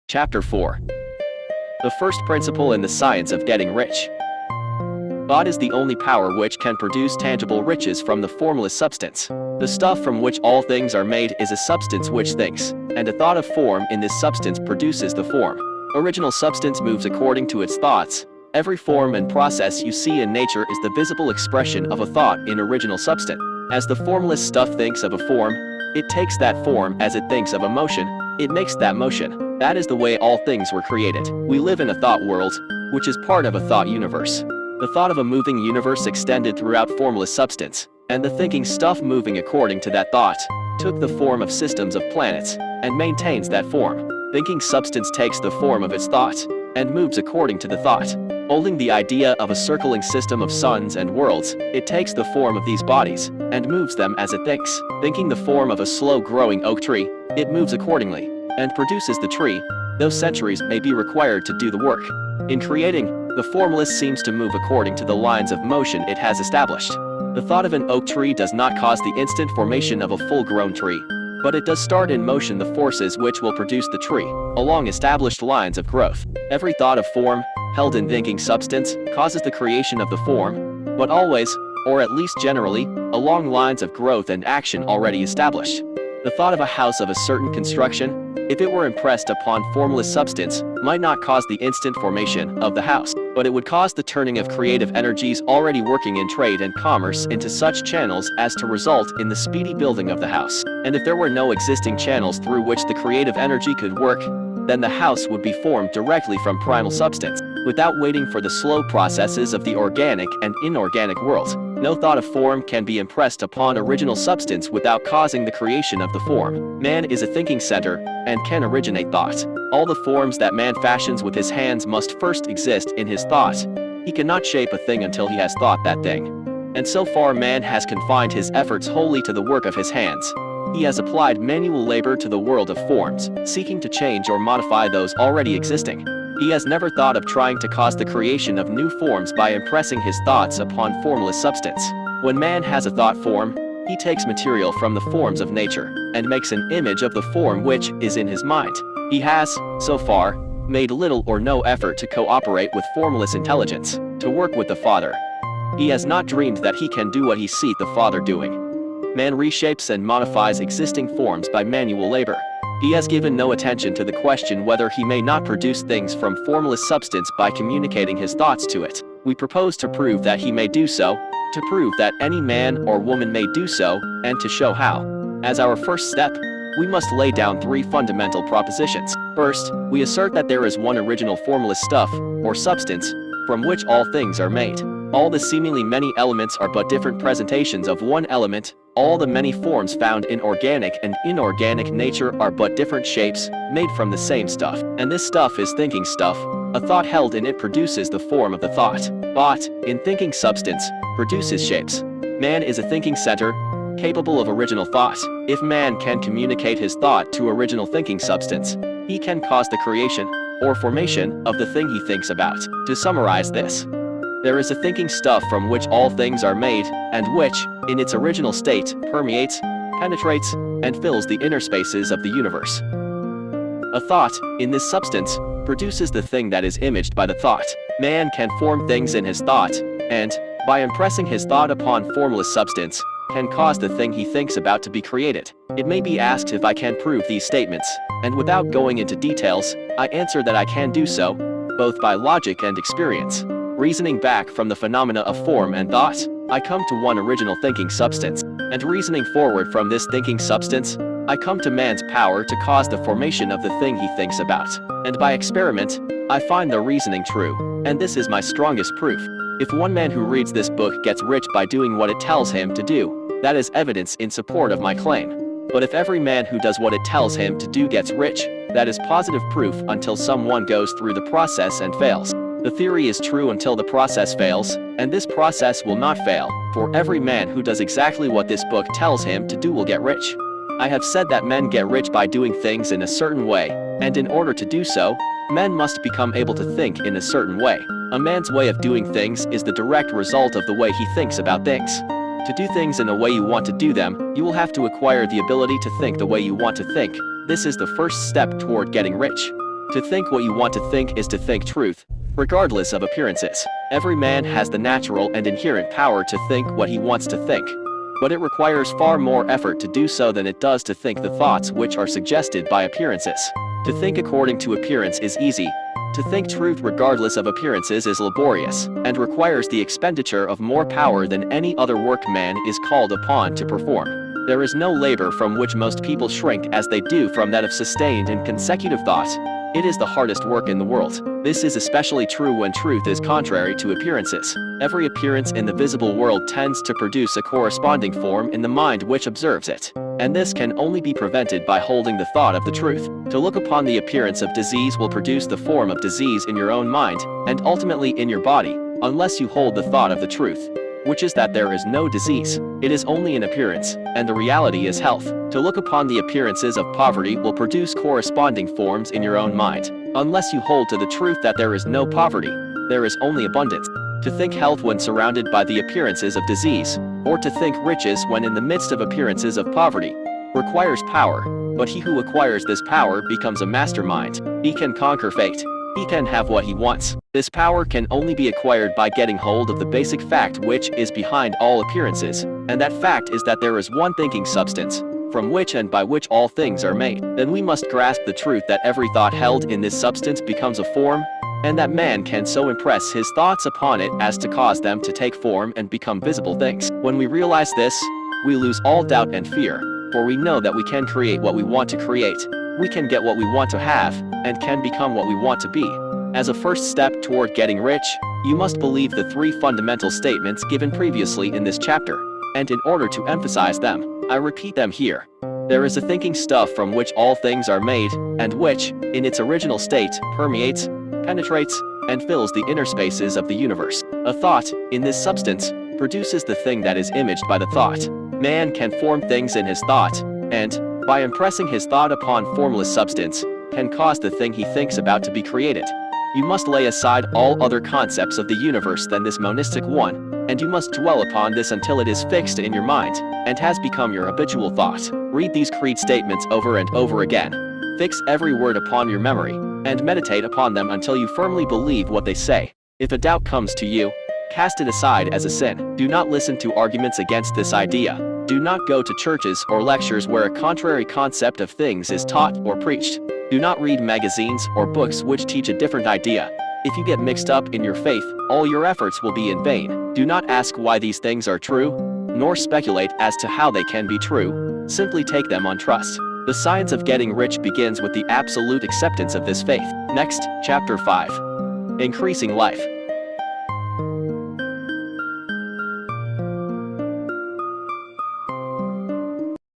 Chapter 4. The first principle in the science of getting rich. God is the only power which can produce tangible riches from the formless substance. The stuff from which all things are made is a substance which thinks, and a thought of form in this substance produces the form. Original substance moves according to its thoughts. Every form and process you see in nature is the visible expression of a thought in original substance. As the formless stuff thinks of a form, it takes that form. As it thinks of a motion, it makes that motion. That is the way all things were created. We live in a thought world, which is part of a thought universe. The thought of a moving universe extended throughout formless substance, and the thinking stuff moving according to that thought, took the form of systems of planets, and maintains that form. Thinking substance takes the form of its thought, and moves according to the thought. Holding the idea of a circling system of suns and worlds, it takes the form of these bodies, and moves them as it thinks. Thinking the form of a slow-growing oak tree, it moves accordingly, and produces the tree, though centuries may be required to do the work. In creating, the formless seems to move according to the lines of motion it has established. The thought of an oak tree does not cause the instant formation of a full-grown tree, but it does start in motion the forces which will produce the tree, along established lines of growth. Every thought of form, held in thinking substance, causes the creation of the form, but always, or at least generally, along lines of growth and action already established. The thought of a house of a certain construction, if it were impressed upon formless substance, might not cause the instant formation of the house, but it would cause the turning of creative energies already working in trade and commerce into such channels as to result in the speedy building of the house. And if there were no existing channels through which the creative energy could work, then the house would be formed directly from primal substance, without waiting for the slow processes of the organic and inorganic world. No thought of form can be impressed upon original substance without causing the creation of the form. Man is a thinking center, and can originate thought. All the forms that man fashions with his hands must first exist in his thought. He cannot shape a thing until he has thought that thing. And so far man has confined his efforts wholly to the work of his hands. He has applied manual labor to the world of forms, seeking to change or modify those already existing. He has never thought of trying to cause the creation of new forms by impressing his thoughts upon formless substance. When man has a thought form, he takes material from the forms of nature, and makes an image of the form which is in his mind. He has, so far, made little or no effort to cooperate with formless intelligence, to work with the Father. He has not dreamed that he can do what he sees the Father doing. Man reshapes and modifies existing forms by manual labor. He has given no attention to the question whether he may not produce things from formless substance by communicating his thoughts to it. We propose to prove that he may do so, to prove that any man or woman may do so, and to show how. As our first step, we must lay down three fundamental propositions. First, we assert that there is one original formless stuff, or substance, from which all things are made. All the seemingly many elements are but different presentations of one element. All the many forms found in organic and inorganic nature are but different shapes, made from the same stuff. And this stuff is thinking stuff. A thought held in it produces the form of the thought. Thought, in thinking substance, produces shapes. Man is a thinking center, capable of original thought. If man can communicate his thought to original thinking substance, he can cause the creation, or formation, of the thing he thinks about. To summarize this, there is a thinking stuff from which all things are made, and which, in its original state, permeates, penetrates, and fills the inner spaces of the universe. A thought, in this substance, produces the thing that is imaged by the thought. Man can form things in his thought, and, by impressing his thought upon formless substance, can cause the thing he thinks about to be created. It may be asked if I can prove these statements, and without going into details, I answer that I can do so, both by logic and experience. Reasoning back from the phenomena of form and thought, I come to one original thinking substance, and reasoning forward from this thinking substance, I come to man's power to cause the formation of the thing he thinks about. And by experiment, I find the reasoning true, and this is my strongest proof. If one man who reads this book gets rich by doing what it tells him to do, that is evidence in support of my claim. But if every man who does what it tells him to do gets rich, that is positive proof until someone goes through the process and fails. The theory is true until the process fails, and this process will not fail, for every man who does exactly what this book tells him to do will get rich. I have said that men get rich by doing things in a certain way, and in order to do so, men must become able to think in a certain way. A man's way of doing things is the direct result of the way he thinks about things. To do things in the way you want to do them, you will have to acquire the ability to think the way you want to think. This is the first step toward getting rich. To think what you want to think is to think truth, regardless of appearances. Every man has the natural and inherent power to think what he wants to think. But it requires far more effort to do so than it does to think the thoughts which are suggested by appearances. To think according to appearance is easy. To think truth regardless of appearances is laborious, and requires the expenditure of more power than any other work man is called upon to perform. There is no labor from which most people shrink as they do from that of sustained and consecutive thought. It is the hardest work in the world. This is especially true when truth is contrary to appearances. Every appearance in the visible world tends to produce a corresponding form in the mind which observes it. And this can only be prevented by holding the thought of the truth. To look upon the appearance of disease will produce the form of disease in your own mind, and ultimately in your body, unless you hold the thought of the truth, which is that there is no disease. It is only an appearance, and the reality is health. To look upon the appearances of poverty will produce corresponding forms in your own mind, unless you hold to the truth that there is no poverty, there is only abundance. To think health when surrounded by the appearances of disease, or to think riches when in the midst of appearances of poverty, requires power, but he who acquires this power becomes a mastermind. He can conquer fate. He can have what he wants. This power can only be acquired by getting hold of the basic fact which is behind all appearances, and that fact is that there is one thinking substance, from which and by which all things are made. Then we must grasp the truth that every thought held in this substance becomes a form, and that man can so impress his thoughts upon it as to cause them to take form and become visible things. When we realize this, we lose all doubt and fear, for we know that we can create what we want to create. We can get what we want to have, and can become what we want to be. As a first step toward getting rich, you must believe the three fundamental statements given previously in this chapter, and in order to emphasize them, I repeat them here. There is a thinking stuff from which all things are made, and which, in its original state, permeates, penetrates, and fills the inner spaces of the universe. A thought, in this substance, produces the thing that is imaged by the thought. Man can form things in his thought, and, by impressing his thought upon formless substance, can cause the thing he thinks about to be created. You must lay aside all other concepts of the universe than this monistic one, and you must dwell upon this until it is fixed in your mind, and has become your habitual thought. Read these creed statements over and over again. Fix every word upon your memory, and meditate upon them until you firmly believe what they say. If a doubt comes to you, cast it aside as a sin. Do not listen to arguments against this idea. Do not go to churches or lectures where a contrary concept of things is taught or preached. Do not read magazines or books which teach a different idea. If you get mixed up in your faith, all your efforts will be in vain. Do not ask why these things are true, nor speculate as to how they can be true. Simply take them on trust. The science of getting rich begins with the absolute acceptance of this faith. Next, Chapter 5. Increasing life.